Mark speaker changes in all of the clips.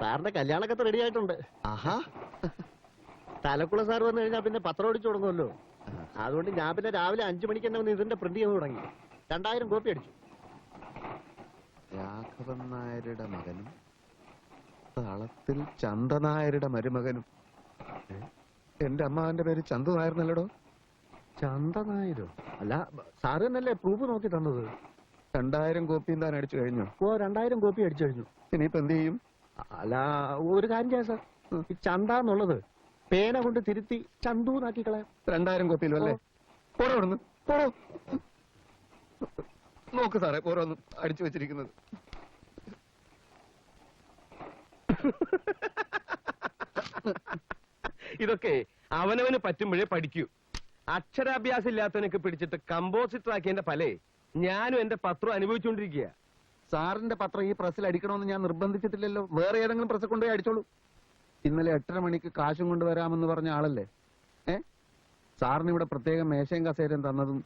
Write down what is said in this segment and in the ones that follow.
Speaker 1: സാറിന്റെ കല്യാണൊക്കെ റെഡി ആയിട്ടുണ്ട്.
Speaker 2: ആഹാ.
Speaker 1: തലക്കുള സാർ വന്നു കഴിഞ്ഞാൽ പിന്നെ പത്രം അടിച്ചു തുടങ്ങുമല്ലോ. അതുകൊണ്ട് ഞാൻ പിന്നെ രാവിലെ 5 മണിക്ക് തന്നെ ഇതിന്റെ പ്രിന്റ് ചെയ്ത് തുടങ്ങി. 2000 കോപ്പി അടിച്ചു.
Speaker 2: രാഘവൻ നായരുടെ മകനും തളത്തിൽ ചന്ദനായരുടെ മരുമകനും. എന്റെ അമ്മാവന്റെ പേര് ചന്തു നായർന്നല്ലടോ.
Speaker 1: ചന്ദനായരോ? അല്ല, സാറ് തന്നെയല്ലേ പ്രൂഫ് നോക്കി തന്നത്?
Speaker 2: 2000 കോപ്പിയും താൻ അടിച്ചു കഴിഞ്ഞു?
Speaker 1: ഓ, 2000 കോപ്പി അടിച്ചു കഴിഞ്ഞു.
Speaker 2: ഇനിയിപ്പോ എന്ത് ചെയ്യും?
Speaker 1: അല്ല, ഒരു കാര്യം ചെയ്യാം സാർ. ഈ ചന്ത എന്നുള്ളത് പേന കൊണ്ട് തിരുത്തി ചന്തു നാക്കി കളയാം.
Speaker 2: 2000 കോപ്പിയിലും അല്ലേ? പോടോ ഇവിടുന്ന്, പോടോ. നോക്ക് സാറേ, ഓരോന്നും അടിച്ചു വെച്ചിരിക്കുന്നത്.
Speaker 3: ഇതൊക്കെ അവനവന് പറ്റുമ്പോഴേ പഠിക്കൂ. അക്ഷരാഭ്യാസം ഇല്ലാത്തവനൊക്കെ പിടിച്ചിട്ട് കമ്പോസിറ്റർ ആക്കിയതിന്റെ ഫലേ ഞാനും എന്റെ പത്രം അനുഭവിച്ചുകൊണ്ടിരിക്കുക.
Speaker 2: സാറിന്റെ പത്രം ഈ പ്രസ്സിൽ അടിക്കണമെന്ന് ഞാൻ നിർബന്ധിച്ചിട്ടില്ലല്ലോ. വേറെ ഏതെങ്കിലും പ്രസ് കൊണ്ടുപോയി അടിച്ചോളൂ. ഇന്നലെ 8:30 മണിക്ക് കാശും കൊണ്ടുവരാമെന്ന് പറഞ്ഞ ആളല്ലേ? സാറിന് ഇവിടെ പ്രത്യേകം മേശയും കസേരയും തന്നതും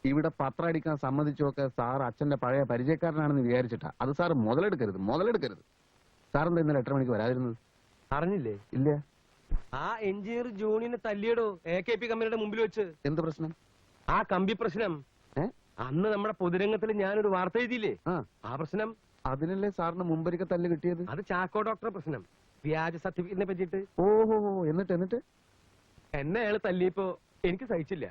Speaker 2: ഇവിടെ പത്രം അടിക്കാൻ സമ്മതിച്ചുമൊക്കെ സാർ അച്ഛന്റെ പഴയ പരിചയക്കാരനാണെന്ന് വിചാരിച്ചിട്ടാ. അത് സാർ മുതലെടുക്കരുത്. സാറെന്താ ഇന്നലെ 8:30 മണിക്ക് വരാതിരുന്നത്?
Speaker 3: അറിഞ്ഞില്ലേ?
Speaker 2: ഇല്ല.
Speaker 3: ആ എഞ്ചിനീയർ ജോണിനെ തല്ലിയടോ AKP കമ്പനിയുടെ മുമ്പിൽ വെച്ച്.
Speaker 2: എന്ത് പ്രശ്നം?
Speaker 3: ആ കമ്പി പ്രശ്നം. അന്ന് നമ്മുടെ പൊതുരംഗത്തിൽ ഞാനൊരു വാർത്ത എഴുതിയില്ലേ? ആ പ്രശ്നം.
Speaker 2: അതിനല്ലേ സാറിന് മുമ്പൊരിക്കൽ തല്ല് കിട്ടിയത്?
Speaker 3: അത് ചാക്കോ ഡോക്ടറെ പ്രശ്നം, വ്യാജ സർട്ടിഫിക്കറ്റിനെ പറ്റിയിട്ട്.
Speaker 2: ഓഹോ, എന്നിട്ട്
Speaker 3: എന്നെ അയാൾ തല്ലിയപ്പോ എനിക്ക് സഹിച്ചില്ല.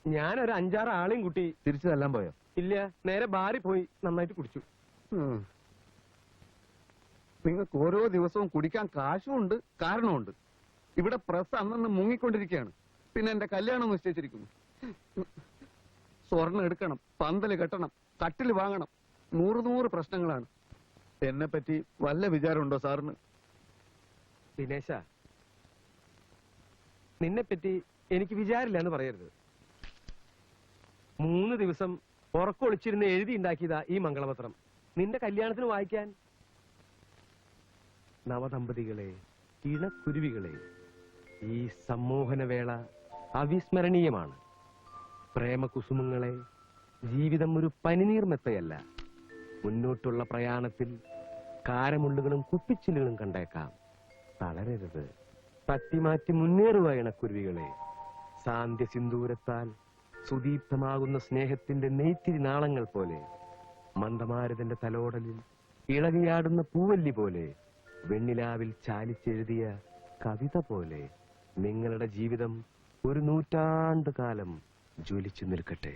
Speaker 3: ഞാനൊരു 5-6 ആളെയും കൂട്ടി
Speaker 2: തിരിച്ചു തല്ലാൻ പോയോ?
Speaker 3: ഇല്ല, നേരെ ബാറിൽ പോയി നന്നായിട്ട് കുടിച്ചു.
Speaker 2: നിങ്ങൾക്ക് ഓരോ ദിവസവും കുടിക്കാൻ കാശുമുണ്ട്, കാരണമുണ്ട്. ഇവിടെ പ്രസ് അന്നന്ന് മുങ്ങിക്കൊണ്ടിരിക്കുകയാണ്. പിന്നെ എന്റെ കല്യാണം നിശ്ചയിച്ചിരിക്കുന്നു. സ്വർണ്ണം എടുക്കണം, പന്തല് കെട്ടണം, കട്ടില് വാങ്ങണം, 100 പ്രശ്നങ്ങളാണ്. എന്നെ പറ്റി വല്ല വിചാരമുണ്ടോ സാറിന്?
Speaker 3: ദിനേശ, നിന്നെപ്പറ്റി എനിക്ക് വിചാരില്ല എന്ന് പറയരുത്. 3 ദിവസം ഉറക്കൊളിച്ചിരുന്ന് എഴുതി ഉണ്ടാക്കിയതാ ഈ മംഗളപത്രം നിന്റെ കല്യാണത്തിന് വായിക്കാൻ. നവദമ്പതികളെ, ഇണക്കുരുവികളെ, ഈ സമ്മോഹനവേള അവിസ്മരണീയമാണ്. പ്രേമകുസുമങ്ങളെ, ജീവിതം ഒരു പനിനീർമെത്തയല്ല. മുന്നോട്ടുള്ള പ്രയാണത്തിൽ കാരമുള്ളുകളും കുപ്പിച്ചില്ലുകളും കണ്ടേക്കാം. തളരരുത്, തട്ടിമാറ്റി മുന്നേറുക ഇണക്കുരുവികളെ. സാന്ധ്യ സിന്ദൂരത്താൽ സുദീപ്തമാകുന്ന സ്നേഹത്തിന്റെ നെയ്ത്തിരി നാളങ്ങൾ പോലെ, മന്ദമാരുതന്റെ തലോടലിൽ ഇളകിയാടുന്ന പൂവല്ലി പോലെ, വെണ്ണിലാവിൽ ചാലിച്ചെഴുതിയ കവിത പോലെ നിങ്ങളുടെ ജീവിതം ഒരു 100 കാലം ജ്വലിച്ചു നിൽക്കട്ടെ.